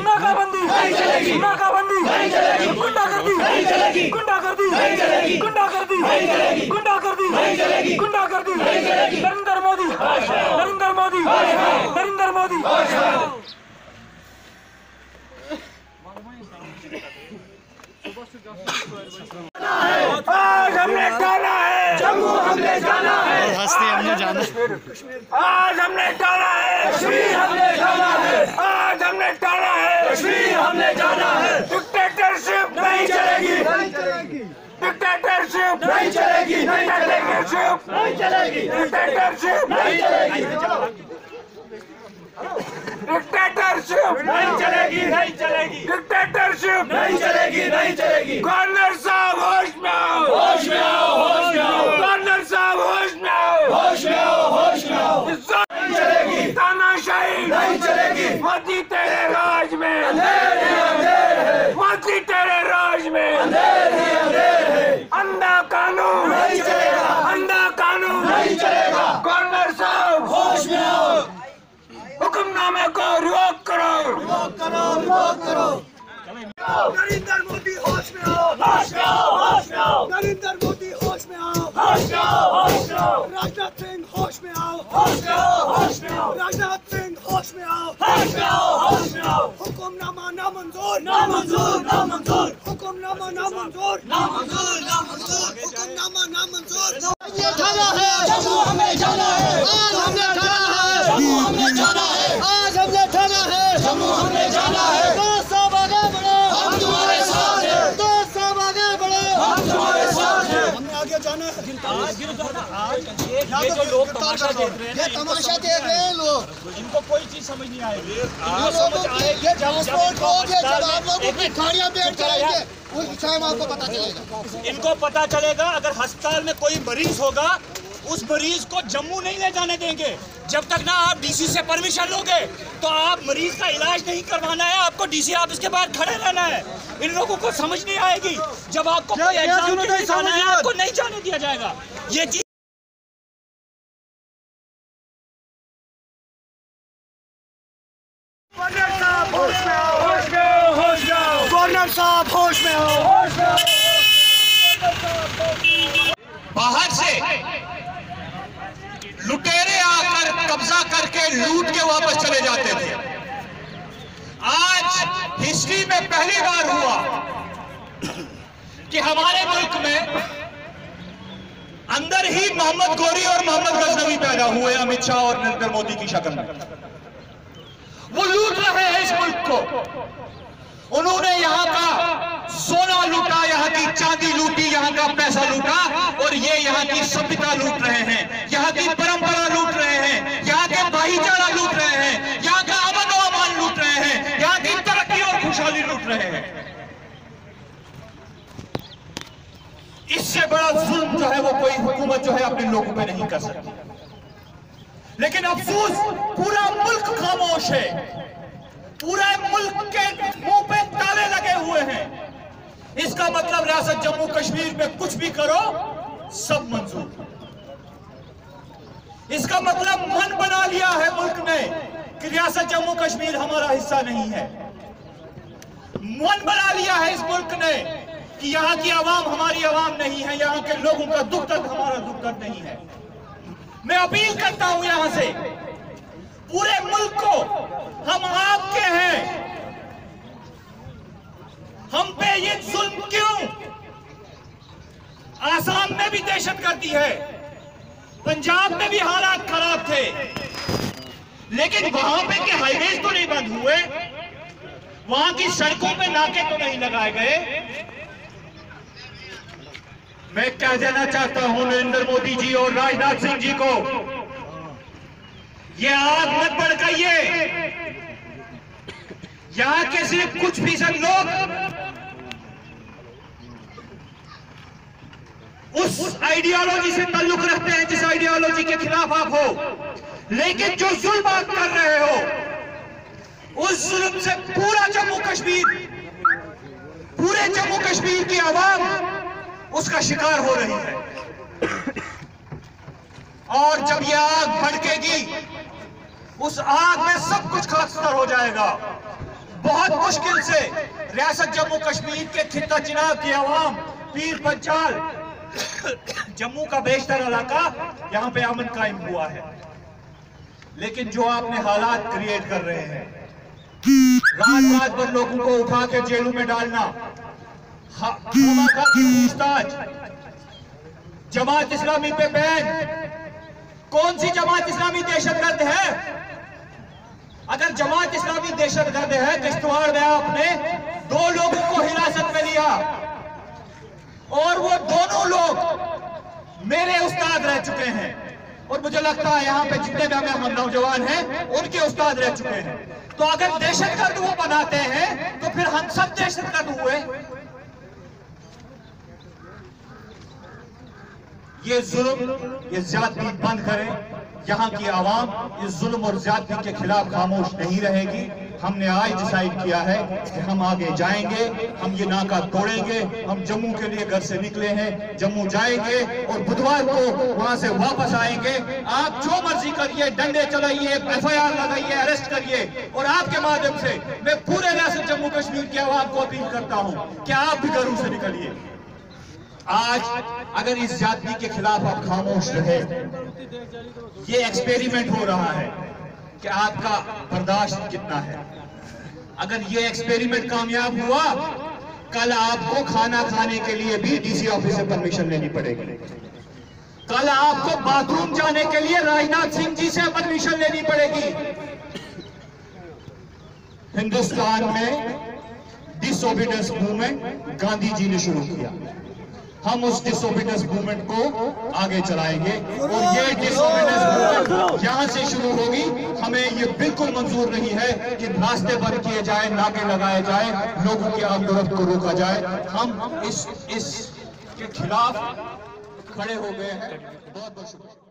नाकाबंदी नहीं चलेगी, नाकाबंदी नहीं चलेगी, गुंडागर्दी नहीं चलेगी, गुंडागर्दी नहीं चलेगी, गुंडागर्दी नहीं चलेगी, गुंडागर्दी नहीं चलेगी, गुंडागर्दी नहीं चलेगी। नरेंद्र मोदी, नरेंद्र मोदी, नरेंद्र मोदी। आज हमने जाना है जम्मू, हमने जाना है हस्ती, हमने जाना आज हमने जाना है कश्मीर, हमने जाना है आज हमने जाना है कश्मीर, हमने जाना है। डिक्टेटरशिप नहीं चलेगी, नहीं चलेगी, डिक्टेटरशिप नहीं चलेगी, नहीं डिक्टेटरशिप नहीं चलेगी, डिक्टेटरशिप नहीं चलेगी, डिक्टेटरशिप नहीं चलेगी, नहीं चलेगी, डिक्टेटरशिप नहीं चलेगी, नहीं चलेगी। गवर्नर साहब होश में आओ, होश में आओ, होश में आओ, गवर्नर साहब होश में आओ, होश में आओ, होश में आओ। नहीं चलेगी, तानाशाही नहीं चलेगी। मोदी तेरे राज में अंधेर ही अंधेर है, मोदी तेरे राज में अंधेर ही अंधेर है। अंधा कानून नहीं चलेगा, अंधा कानून नहीं चलेगा। गवर्नर साहब होश में आओ, हुक्मनामे को रिवोक करो, रिवोक करो, रिवोक करो। नरेंद्र मोदी होश में आओ, होश में आओ, होश में आओ। नरेंद्र मोदी होश में आओ, होश में आओ, होश में आओ। राजनाथ सिंह होश में आओ, होश में आओ, होश में आओ। राजनाथ सिंह होश में आओ, होश में आओ, होश में आओ। हुक्मनामा नामंजूर, नामंजूर, नामंजूर। हुक्मनामा नामंजूर, नामंजूर, नामंजूर। हुक्मनामा नामंजूर। जाना है जम्मू, हमें जाना है आज, हमने जाना है जम्मू, हमने जाना है आज, हमने जाना है जम्मू, हमने जाना है। दोस्त साहब आगे बढ़ो, हम तुम्हारे साथ हैं। दोस्त साहब आगे बढ़ो, हम तुम्हारे साथ हैं। हमने आगे जाना है। ये जो लोग तमाशा देख रहे हैं, ये तमाशा देख रहे हैं लोग, इनको कोई चीज समझ नहीं आएगी। जब आप लोग अपनी गाड़ियां बैठ जाएंगे उस टाइम आपको पता चलेगा। इनको पता चलेगा अगर अस्पताल में कोई मरीज होगा, उस मरीज को जम्मू नहीं ले जाने देंगे जब तक ना आप डीसी से परमिशन लोगे। तो आप मरीज का इलाज नहीं करवाना है, आपको डीसी ऑफिस के बाहर खड़े रहना है। इन लोगों को समझ नहीं आएगी। जब आपको कोई एग्जाम के लिए जाना है, आपको नहीं जाने दिया जाएगा। ये चीज गवर्नर साहब होश में आओ, होश में आओ, होश में आओ। गवर्नर साहब होश में आओ, होश में आओ। बाहर से लुटेरे आकर कब्जा करके लूट के वापस चले जाते थे। आज हिस्ट्री में पहली बार हुआ कि हमारे मुल्क में अंदर ही मोहम्मद गोरी और मोहम्मद गजनवी पैदा हुए, अमित शाह और नरेंद्र मोदी की शक्ल में। वो लूट रहे हैं इस मुल्क को। उन्होंने यहाँ का सोना लूटा, यहाँ की चांदी लूटी, यहाँ का पैसा लूटा, और ये यहाँ की सभ्यता लूट रहे हैं, यहाँ की परंपरा लूट रहे हैं, यहाँ के भाईचारा लूट रहे हैं, यहाँ का अमन और अमान लूट रहे हैं, यहाँ की तरक्की और खुशहाली लूट रहे हैं। इससे बड़ा जुल्म जो है वो कोई हुकूमत जो है अपने लोगों पे नहीं कर सकती। लेकिन अफसोस पूरा मुल्क खामोश है, पूरे मुल्क के मुंह पे ताले लगे हुए हैं। इसका मतलब रियासत जम्मू कश्मीर में कुछ भी करो सब मंजूर। इसका मतलब मन बना लिया है मुल्क ने कि रियासत जम्मू कश्मीर हमारा हिस्सा नहीं है। मन बना लिया है इस मुल्क ने कि यहाँ की आवाम हमारी आवाम नहीं है, यहाँ के लोगों का दुख दर्द हमारा दुख दर्द नहीं है। मैं अपील करता हूं यहां से पूरे मुल्क को, हम आपके हैं, हम पे ये जुल्म क्यों? आसाम में भी दहशतगर्दी है, पंजाब में भी हालात खराब थे, लेकिन वहां पे के हाईवेज तो नहीं बंद हुए, वहां की सड़कों पे नाके तो नहीं लगाए गए। मैं कह देना चाहता हूं नरेंद्र मोदी जी और राजनाथ सिंह जी को, ये आग मत भड़काइए। यहां के सिर्फ कुछ फीसद लोग उस आइडियोलॉजी से ताल्लुक रखते हैं जिस आइडियोलॉजी के खिलाफ आप हो, लेकिन जो जुल्म आप कर रहे हो उस जुल्म से पूरा जम्मू कश्मीर की आवाम उसका शिकार हो रही है। और जब यह आग भड़केगी, उस आग में सब कुछ खाकसार हो जाएगा। बहुत बहुत मुश्किल से रियासत जम्मू कश्मीर के खित्ता चिनाब की आवाम, पीर पंचाल, जम्मू का बेशतर इलाका, यहाँ पे अमन कायम हुआ है। लेकिन जो आपने हालात क्रिएट कर रहे हैं, रात भर लोगों को उठा के जेलों में डालना, पूछताछ, जमात इस्लामी पे बैन। कौन सी जमात इस्लामी दहशतगर्द है? अगर जमात इस्लामी दहशतगर्द है, किश्तवाड़ में आपने 2 लोगों को हिरासत में लिया और वो दोनों लोग मेरे उस्ताद रह चुके हैं, और मुझे लगता है यहाँ पे जितने भी हम नौजवान हैं उनके उस्ताद रह चुके हैं। तो अगर दहशतगर्द वो बनाते हैं तो फिर हम सब दहशतगर्द हुए। ये जुल्म, ये ज्यादती बंद करें। यहाँ की आवाम इस जुल्म और ज्यादती के खिलाफ खामोश नहीं रहेगी। हमने आज डिसाइड किया है कि हम आगे जाएंगे, हम ये नाका तोड़ेंगे। हम जम्मू के लिए घर से निकले हैं, जम्मू जाएंगे और बुधवार को वहां से वापस आएंगे। आप जो मर्जी करिए, डंडे चलाइए, FIR लगाइए, अरेस्ट करिए, और आपके माध्यम से मैं पूरे रियासत जम्मू कश्मीर की आवाम को अपील करता हूं कि आप भी घरों से निकलिए। आज अगर इस जाति के खिलाफ आप खामोश रहे, ये एक्सपेरिमेंट हो रहा है कि आपका बर्दाश्त कितना है। अगर ये एक्सपेरिमेंट कामयाब हुआ, कल आपको खाना खाने के लिए भी DC ऑफिस से परमिशन लेनी पड़ेगी। कल आपको बाथरूम जाने के लिए राजनाथ सिंह जी से परमिशन लेनी पड़ेगी। हिंदुस्तान में डिसोबीडियंस मूवमेंट गांधी जी ने शुरू किया। हम उस डिसोबीडियंस मूवमेंट को आगे चलाएंगे और ये डिसोबीडियंस मूवमेंट यहां से शुरू होगी। हमें ये बिल्कुल मंजूर नहीं है कि रास्ते बंद किए जाए, नाके लगाए जाए, लोगों की आमदोरफ्त को रोका जाए। हम इस के खिलाफ खड़े हो गए हैं। बहुत बहुत शुक्रिया।